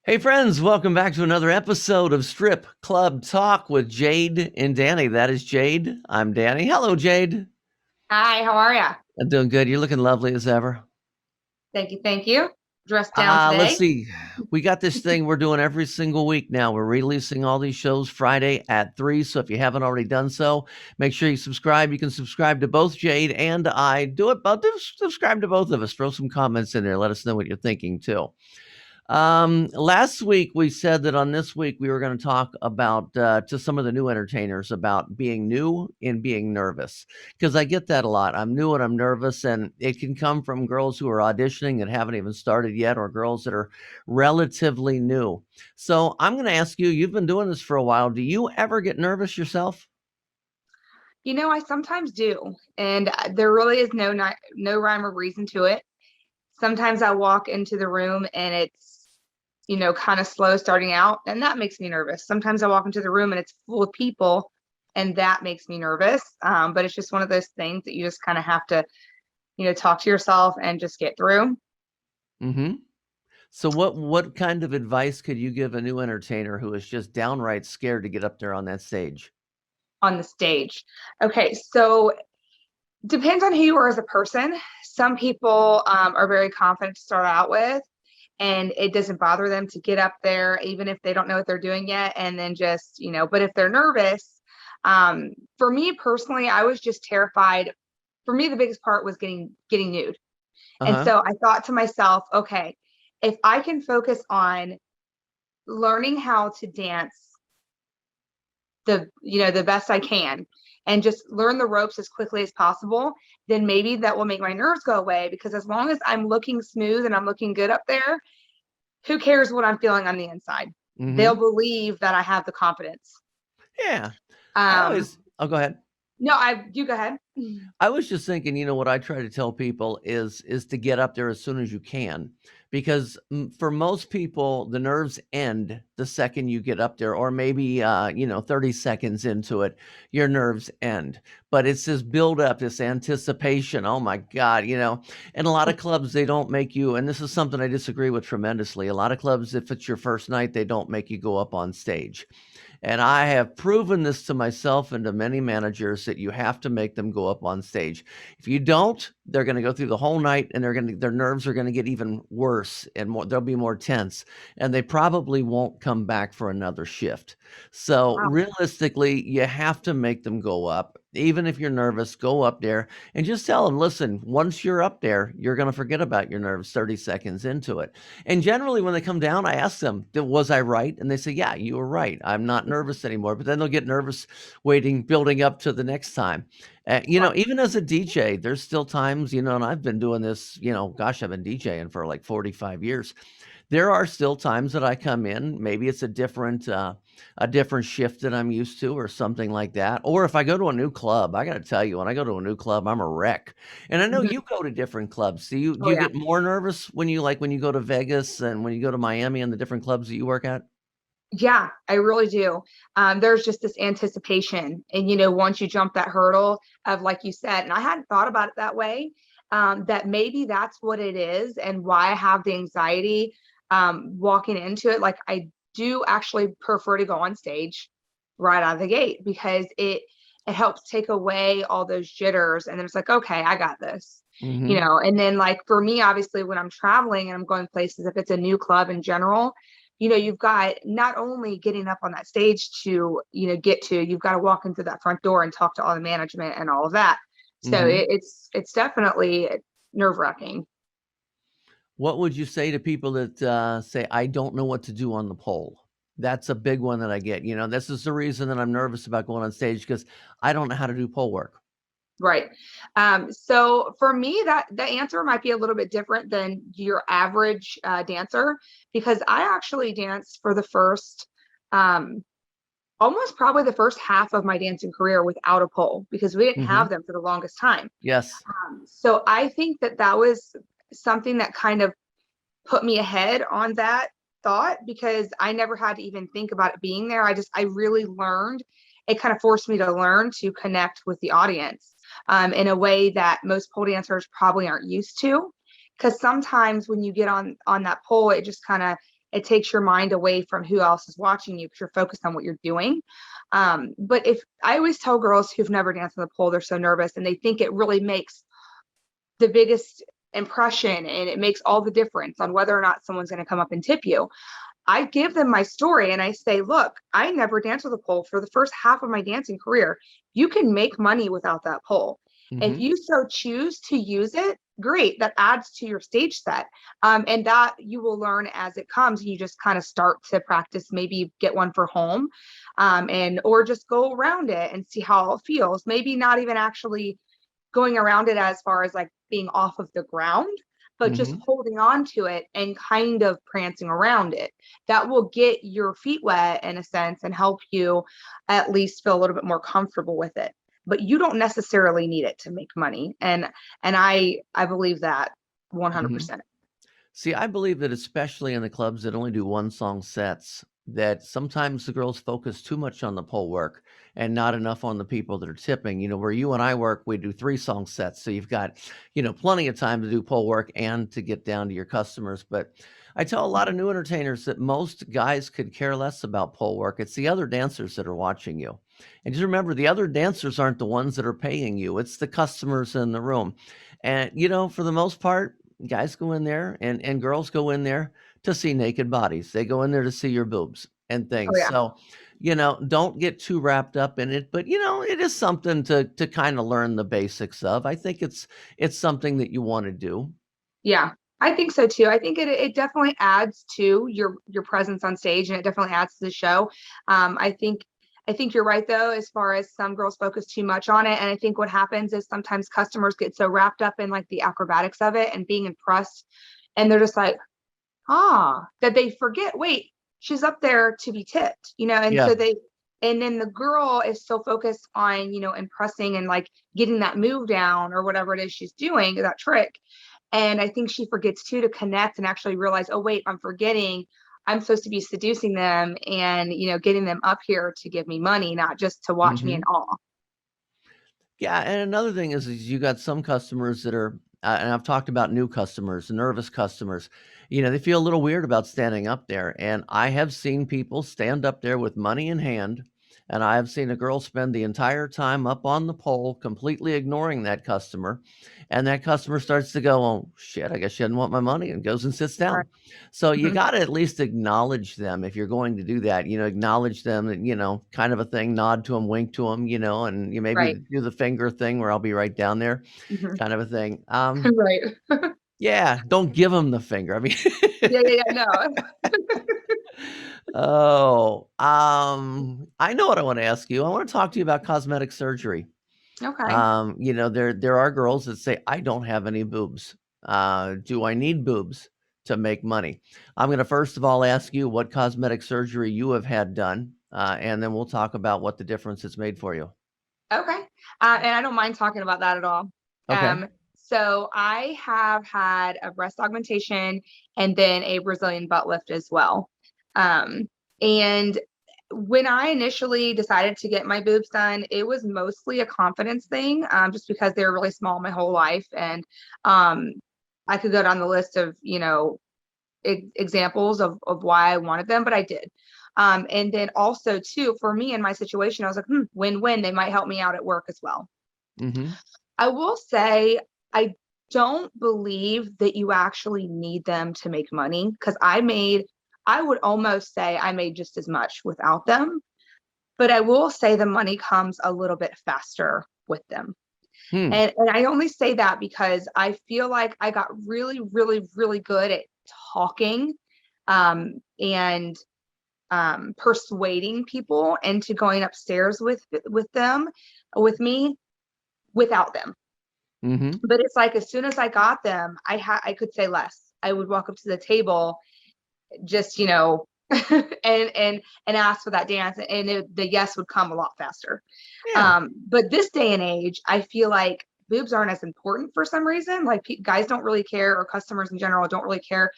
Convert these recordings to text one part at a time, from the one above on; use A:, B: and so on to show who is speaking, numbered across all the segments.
A: Hey friends, welcome back to another episode of Strip Club Talk with Jade and Danny. That is Jade. I'm Danny. Hello, Jade.
B: Hi, how are ya?
A: I'm doing good. You're looking lovely as ever.
B: Thank you, thank you. Dressed down
A: Let's
B: today.
A: see. We got this thing we're doing every single week now. We're releasing all these shows Friday at 3. So if you haven't already done so, make sure you subscribe. You can subscribe to both Jade and I. Do it, but subscribe to both of us. Throw some comments in there. Let us know what you're thinking too. Last week we said that on this week we were going to talk about to some of the new entertainers about being new and being nervous because I get that a lot. I'm new and I'm nervous, and it can come from girls who are auditioning that haven't even started yet, or girls that are relatively new. So I'm going to ask you. You've been doing this for a while. Do you ever get nervous yourself?
B: I sometimes do, and there really is no rhyme or reason to it. Sometimes I walk into the room and it's, kind of slow starting out, and that makes me nervous. Sometimes I walk into the room and it's full of people, and that makes me nervous. But it's just one of those things that you just kind of have to, talk to yourself and just get through.
A: Mm-hmm. So what kind of advice could you give a new entertainer who is just downright scared to get up there on that stage?
B: On the stage. Okay, so depends on who you are as a person. Some people are very confident to start out with, and it doesn't bother them to get up there, even if they don't know what they're doing yet. And then just, but if they're nervous, for me personally, I was just terrified. For me, the biggest part was getting nude. And
A: Uh-huh.
B: so I thought to myself, okay, if I can focus on learning how to dance the best I can and just learn the ropes as quickly as possible, then maybe that will make my nerves go away, because as long as I'm looking smooth and I'm looking good up there, who cares what I'm feeling on the inside? They'll
A: Mm-hmm.
B: believe that I have the confidence.
A: Yeah. I
B: um
A: always Oh, go ahead.
B: no, I you go ahead.
A: I was just thinking, what I try to tell people is to get up there as soon as you can, because for most people the nerves end the second you get up there, or maybe 30 seconds into it your nerves end. But it's this build up, this anticipation. Oh my god, and a lot of clubs, they don't make you, and this is something I disagree with tremendously. A lot of clubs, if it's your first night, they don't make you go up on stage. And I have proven this to myself and to many managers, that you have to make them go up on stage. If you don't, they're going to go through the whole night, and their nerves are going to get even worse, and more, they'll be more tense, and they probably won't come back for another shift. So
B: Wow.
A: realistically, you have to make them go up. Even if you're nervous, go up there and just tell them, listen, once you're up there, you're going to forget about your nerves 30 seconds into it. And generally, when they come down, I ask them, was I right? And they say, yeah, you were right. I'm not nervous anymore. But then they'll get nervous waiting, building up to the next time.
B: Right.
A: Even as a DJ, there's still times, and I've been doing this, gosh, I've been DJing for like 45 years. There are still times that I come in, maybe it's a different shift that I'm used to, or something like that. Or if I go to a new club, I got to tell you, when I go to a new club, I'm a wreck. And I know
B: Mhm.
A: you go to different clubs. Do you
B: Oh yeah.
A: get more nervous when you go to Vegas and when you go to Miami and the different clubs that you work at?
B: Yeah, I really do. There's just this anticipation. And, once you jump that hurdle of, like you said, and I hadn't thought about it that way, that maybe that's what it is and why I have the anxiety walking into it. Like, I do actually prefer to go on stage right out of the gate, because it helps take away all those jitters. And then it's like, okay, I got this.
A: Hmm.
B: And then, like, for me, obviously, when I'm traveling and I'm going places, if it's a new club in general, you've got not only getting up on that stage to, you've got to walk into that front door and talk to all the management and all of that. So
A: Hmm.
B: it's definitely nerve wracking.
A: What would you say to people that say, I don't know what to do on the pole? That's a big one that I get. This is the reason that I'm nervous about going on stage, because I don't know how to do pole work.
B: Right. So for me, that the answer might be a little bit different than your average dancer, because I actually danced for the first, um, almost probably the first half of my dancing career without a pole, because we didn't
A: Hmm.
B: have them for the longest time.
A: Yes.
B: So I think that was something that kind of put me ahead on that thought, because I never had to even think about it being there. I really learned. It kind of forced me to learn to connect with the audience in a way that most pole dancers probably aren't used to. Because sometimes when you get on that pole, it just kind of It takes your mind away from who else is watching you because you're focused on what you're doing. But if I always tell girls who've never danced on the pole, they're so nervous and they think it really makes the biggest impression and it makes all the difference on whether or not someone's going to come up and tip you. I give them my story and I say, look, I never danced with a pole for the first half of my dancing career. You can make money without that pole. If
A: Mhm.
B: you so choose to use it, great. That adds to your stage set. And that you will learn as it comes. You just kind of start to practice, maybe get one for home, and or just go around it and see how it feels. Maybe not even actually going around it as far as like being off of the ground, but just
A: Mhm.
B: holding on to it and kind of prancing around it. That will get your feet wet in a sense and help you at least feel a little bit more comfortable with it. But you don't necessarily need it to make money. And I believe that
A: Mhm.
B: 100%.
A: See, I believe that especially in the clubs that only do one song sets, that sometimes the girls focus too much on the pole work and not enough on the people that are tipping. Where you and I work, we do 3 song sets. So you've got, plenty of time to do pole work and to get down to your customers. But I tell a lot of new entertainers that most guys could care less about pole work. It's the other dancers that are watching you. And just remember, the other dancers aren't the ones that are paying you, it's the customers in the room. And, for the most part, guys go in there and girls go in there to see naked bodies. They go in there to see your boobs and
B: Oh
A: things.
B: yeah.
A: So, don't get too wrapped up in it, but it is something to kind of learn the basics of. I think it's something that you want to do.
B: Yeah, I think so too. I think it definitely adds to your presence on stage, and it definitely adds to the show. I think you're right though, as far as some girls focus too much on it, and I think what happens is sometimes customers get so wrapped up in like the acrobatics of it and being impressed, and they're just like, that they forget. Wait, she's up there to be tipped, and
A: Yeah.
B: so they. And then the girl is so focused on, impressing and like getting that move down or whatever it is she's doing, that trick, and I think she forgets too to connect and actually realize, oh, wait, I'm forgetting. I'm supposed to be seducing them and, getting them up here to give me money, not just to watch me in
A: Mhm.
B: awe.
A: Yeah, and another thing is you got some customers that are, and I've talked about new customers, nervous customers. They feel a little weird about standing up there, and I have seen people stand up there with money in hand, and I have seen a girl spend the entire time up on the pole, completely ignoring that customer, and that customer starts to go, "Oh shit, I guess she doesn't want my money," and goes and sits
B: Right.
A: down. So you
B: Mhm.
A: got to at least acknowledge them if you're going to do that. Acknowledge them, and kind of a thing, nod to them, wink to them, and you maybe
B: Right.
A: do the finger thing where I'll be right down there,
B: Mhm.
A: kind of a thing.
B: Right.
A: Yeah, don't give them the finger. I mean,
B: Yeah, yeah, yeah. No.
A: oh, I know what I want to ask you. I want to talk to you about cosmetic surgery.
B: Okay.
A: There are girls that say, "I don't have any boobs. Do I need boobs to make money?" I'm gonna first of all ask you what cosmetic surgery you have had done, and then we'll talk about what the difference it's made for you.
B: Okay. And I don't mind talking about that at all.
A: Okay.
B: So I have had a breast augmentation and then a Brazilian butt lift as well. And when I initially decided to get my boobs done, it was mostly a confidence thing, just because they were really small my whole life. And um, I could go down the list of, examples of why I wanted them, but I did. And then also too, for me in my situation, I was like, win-win. They might help me out at work as well.
A: Mhm.
B: I will say, I don't believe that you actually need them to make money because I would almost say I made just as much without them. But I will say the money comes a little bit faster with them.
A: Hmm.
B: And I only say that because I feel like I got really, really, really good at talking, and persuading people into going upstairs with me without them.
A: Mhm.
B: But it's like as soon as I got them, I could say less. I would walk up to the table, just and ask for that dance, and the yes would come a lot faster.
A: Yeah.
B: But this day and age, I feel like boobs aren't as important for some reason. Like guys don't really care, or customers in general don't really care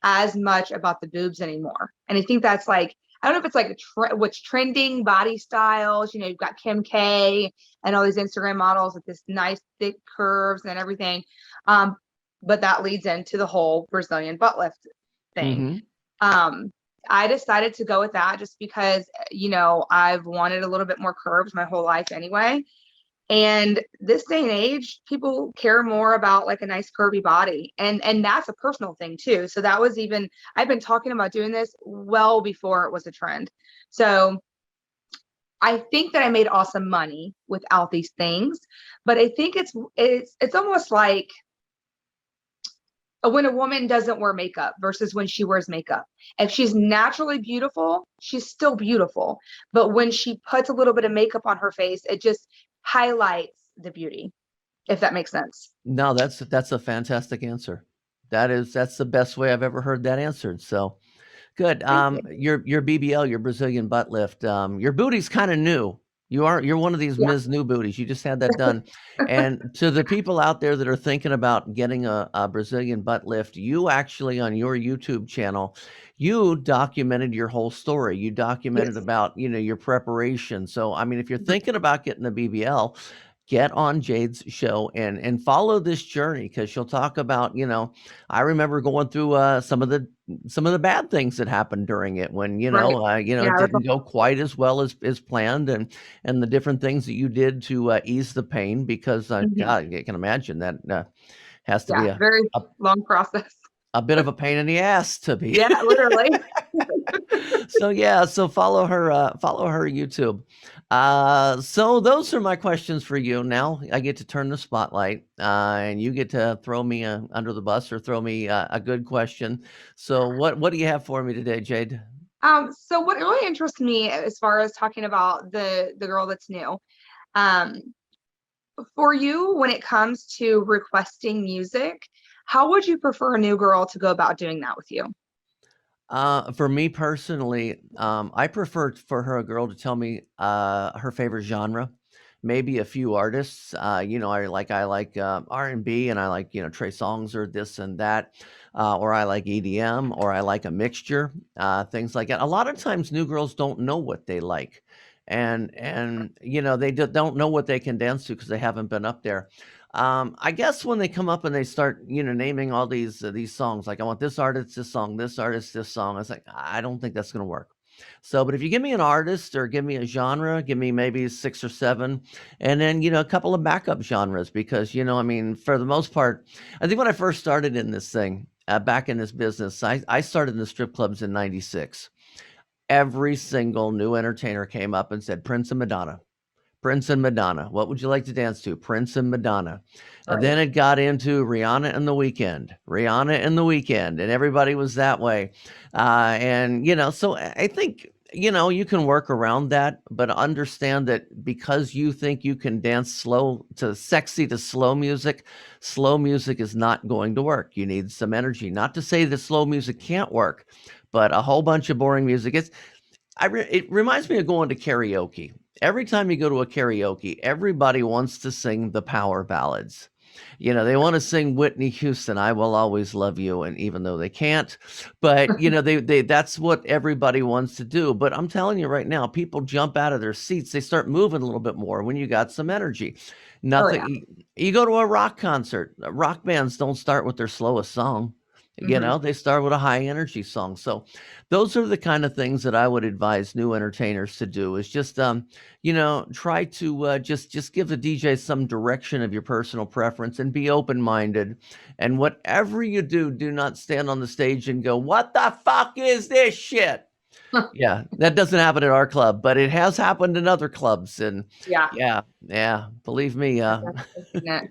B: as much about the boobs anymore. And I think that's like, I don't know if it's like what's trending body styles. You've got Kim K and all these Instagram models with this nice thick curves and everything. Um, but that leads into the whole Brazilian butt lift thing.
A: Mhm.
B: Um, I decided to go with that just because, I've wanted a little bit more curves my whole life anyway. And this day and age, people care more about like a nice curvy body. And that's a personal thing too. So that was even, I've been talking about doing this well before it was a trend. So I think that I made awesome money without these things, but I think it's almost like when a woman doesn't wear makeup versus when she wears makeup. If she's naturally beautiful, she's still beautiful. But when she puts a little bit of makeup on her face, it just highlights the beauty, if that makes sense.
A: No, that's a fantastic answer. That's the best way I've ever heard that answered. So good.
B: Thank you.
A: Your BBL, your Brazilian butt lift, your booty's kind of new. You're one of these
B: Yeah.
A: Ms. New booties. You just had that done. And to the people out there that are thinking about getting a Brazilian butt lift, you actually on your YouTube channel, you documented your whole story. You documented
B: Yes.
A: about, your preparation. So I mean, if you're
B: Mhm.
A: thinking about getting a BBL, get on Jade's show and follow this journey because she'll talk about, I remember going through some of the bad things that happened during it when
B: Right.
A: it
B: Yeah.
A: didn't go quite as well as planned and the different things that you did to ease the pain because
B: Mhm.
A: God, I can imagine that has to be
B: Yeah.
A: a,
B: Very
A: a
B: long process.
A: a bit of a pain in the ass to be.
B: Yeah, literally.
A: So yeah, so follow her YouTube. So those are my questions for you. Now I get to turn the spotlight, and you get to throw me under the bus or throw me a good question. So what do you have for me today, Jade?
B: So what really interests me as far as talking about the girl that's new, um, for you when it comes to requesting music, how would you prefer a new girl to go about doing that with you?
A: For me personally, I prefer for her a girl to tell me her favorite genre, maybe a few artists. I like R&B, and I like Trey Songz or this and that, or I like EDM, or I like a mixture, things like that. A lot of times, new girls don't know what they like, and they don't know what they can dance to because they haven't been up there. I guess when they come up and they start, naming all these songs, like I want this artist, this song, this artist, this song. I was like, I don't think that's going to work. So, but if you give me an artist or give me a genre, give me maybe six or seven, and then a couple of backup genres, because I mean, for the most part, I think when I first started in this thing, back in this business, I started in the strip clubs in '96. Every single new entertainer came up and said Prince and Madonna. Prince and Madonna. What would you like to dance to? Prince and Madonna. And
B: Right.
A: then it got into Rihanna and The Weekend. Rihanna and The Weekend, and everybody was that way. So I think you can work around that, but understand that because you think you can dance sexy to slow music is not going to work. You need some energy. Not to say that slow music can't work, but a whole bunch of boring music. It reminds me of going to karaoke. Every time you go to a karaoke, everybody wants to sing the power ballads. They want to sing Whitney Houston, "I Will Always Love You," and even though they can't, but they that's what everybody wants to do. But I'm telling you right now, people jump out of their seats. They start moving a little bit more when you got some energy.
B: Oh
A: Nothing.
B: yeah.
A: You go to a rock concert. Rock bands don't start with their slowest song.
B: Hmm.
A: They start with a high energy song. So those are the kind of things that I would advise new entertainers to do is just try to just give the DJ some direction of your personal preference and be open-minded. And whatever you do, do not stand on the stage and go, "What the fuck is this shit?" Yeah, that doesn't happen at our club, but it has happened in other clubs. And
B: Yeah.
A: yeah, yeah, believe me,
B: I've definitely seen it.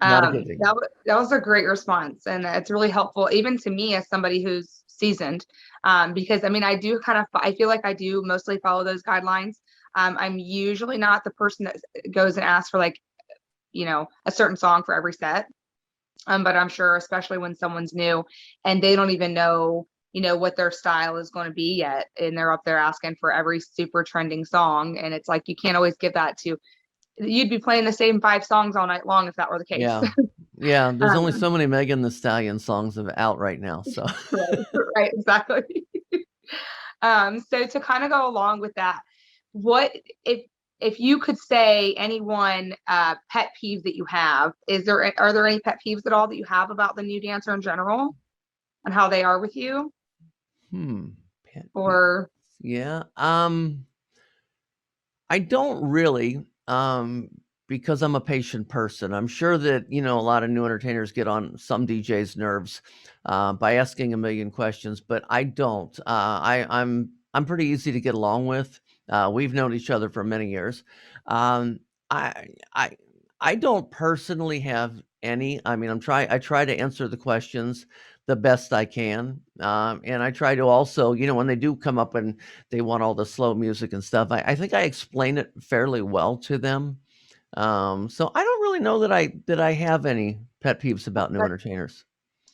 A: not a good thing.
B: That was a great response, and it's really helpful, even to me as somebody who's seasoned, because I mean, I feel like I do mostly follow those guidelines. I'm usually not the person that goes and asks for like, a certain song for every set. But I'm sure, especially when someone's new and they don't even know, what their style is going to be yet, and they're up there asking for every super trending song, and it's like you can't always give that to. You'd be playing the same five songs all night long if that were the case.
A: Yeah. Yeah, there's only
B: um,
A: so many Megan Thee Stallion songs out right now, so
B: right, right, exactly. So to kind of go along with that, what if you could say any one pet peeve that you have? Are there any pet peeves at all that you have about the new dancer in general and how they are with you?
A: Pet peeves.
B: or
A: Yeah. I don't really, because I'm a patient person. I'm sure that, a lot of new entertainers get on some DJ's nerves, by asking a million questions, but I don't. I'm pretty easy to get along with. We've known each other for many years. Um, I I I don't personally have any. I mean, I try to answer the questions the best I can, and I try to also, when they do come up and they want all the slow music and stuff. I think I explain it fairly well to them. So I don't really know that I have any pet peeves about new
B: But
A: entertainers.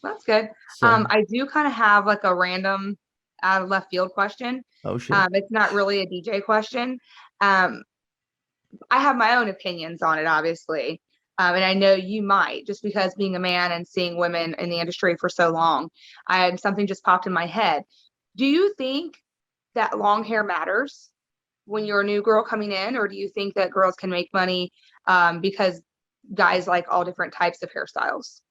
B: that's good.
A: So,
B: I do kind of have like a random out of left field question.
A: oh shit.
B: It's not really a DJ question. Um, I have my own opinions on it, obviously. And I know you might, just because being a man and seeing women in the industry for so long, I had something just popped in my head. Do you think that long hair matters when you're a new girl coming in, or do you think that girls can make money because guys like all different types of hairstyles?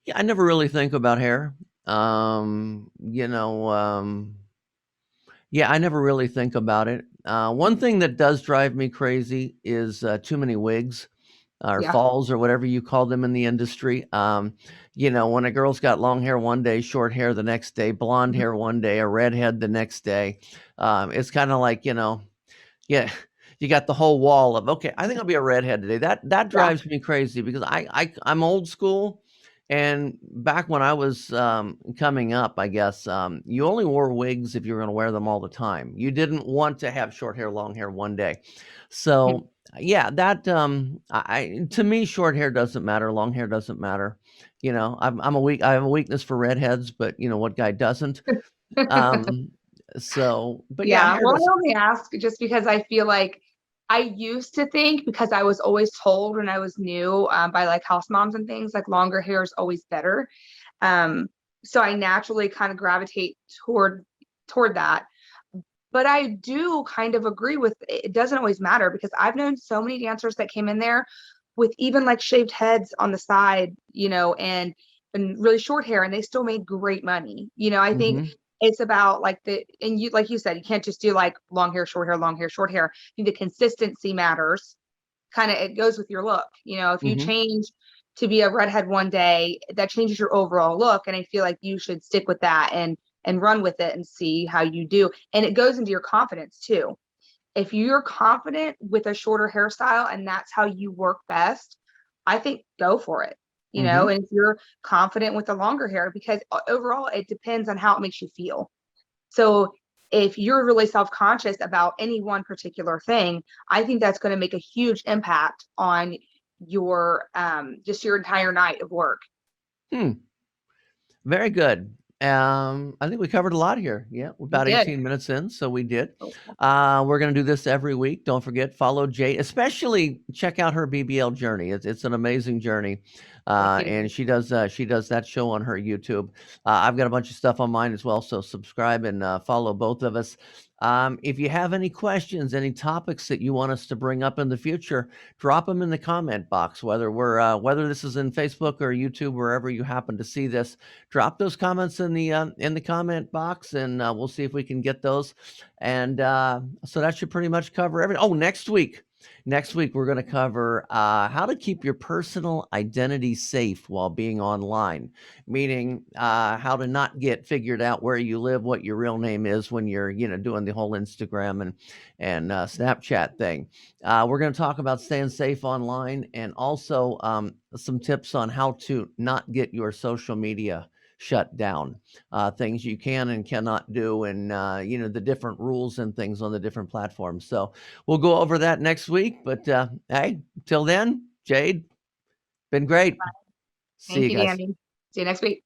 A: Yeah, I never really think about hair. Um, you know, um, yeah, I never really think about it. One thing that does drive me crazy is too many wigs. Or
B: Yeah.
A: falls or whatever you call them in the industry. When a girl's got long hair one day, short hair the next day, blonde
B: Mhm.
A: hair one day, a redhead the next day, it's kind of like, yeah, you got the whole wall of, okay, I think I'll be a redhead today. That
B: Yeah.
A: drives me crazy because I'm old school, and back when I was, coming up, I guess, you only wore wigs if you were gonna wear them all the time. You didn't want to have short hair, long hair one day.
B: Mhm.
A: So, yeah, that, to me, short hair doesn't matter, long hair doesn't matter. I have a weakness for redheads, but, what guy doesn't? Um, but yeah,
B: Yeah.
A: hair
B: Well, I
A: doesn't.
B: only ask just because I feel like I used to think, because I was always told when I was new by like house moms and things, like longer hair is always better. Um, so I naturally kind of gravitate toward that. But I do kind of agree with it doesn't always matter, because I've known so many dancers that came in there with even like shaved heads on the side, and really short hair, and they still made great money. I think
A: Mhm,
B: it's about like and you, like you said, you can't just do like long hair, short hair, long hair, short hair. I think the consistency matters. Kind of, it goes with your look. If you
A: mhm.
B: change to be a redhead one day, that changes your overall look, and I feel like you should stick with that and run with it and see how you do. And it goes into your confidence too. If you're confident with a shorter hairstyle and that's how you work best, I think go for it.
A: Mhm,
B: And if you're confident with the longer hair, because overall it depends on how it makes you feel. So if you're really self-conscious about any one particular thing, I think that's going to make a huge impact on your just your entire night of work.
A: hmm, very good. I think we covered a lot here. Yeah, we're
B: You
A: about
B: did.
A: 18 minutes in, so we did.
B: Oh,
A: We're gonna do this every week. Don't forget, follow Jade, especially check out her BBL journey. It's an amazing journey,
B: thank you.
A: and she does that show on her YouTube. I've got a bunch of stuff on mine as well, so subscribe and follow both of us. If you have any questions, any topics that you want us to bring up in the future, drop them in the comment box. Whether this is in Facebook or YouTube, wherever you happen to see this, drop those comments in the comment box, and we'll see if we can get those. And so that should pretty much cover everything. Oh, next week. Next week, we're going to cover how to keep your personal identity safe while being online, meaning how to not get figured out where you live, what your real name is when you're, doing the whole Instagram and Snapchat thing. We're going to talk about staying safe online, and also some tips on how to not get your social media shut down, things you can and cannot do, and the different rules and things on the different platforms. So we'll go over that next week. But hey, till then, Jade, been great. See
B: Thank
A: you
B: you,
A: guys.
B: Danny. See you next week.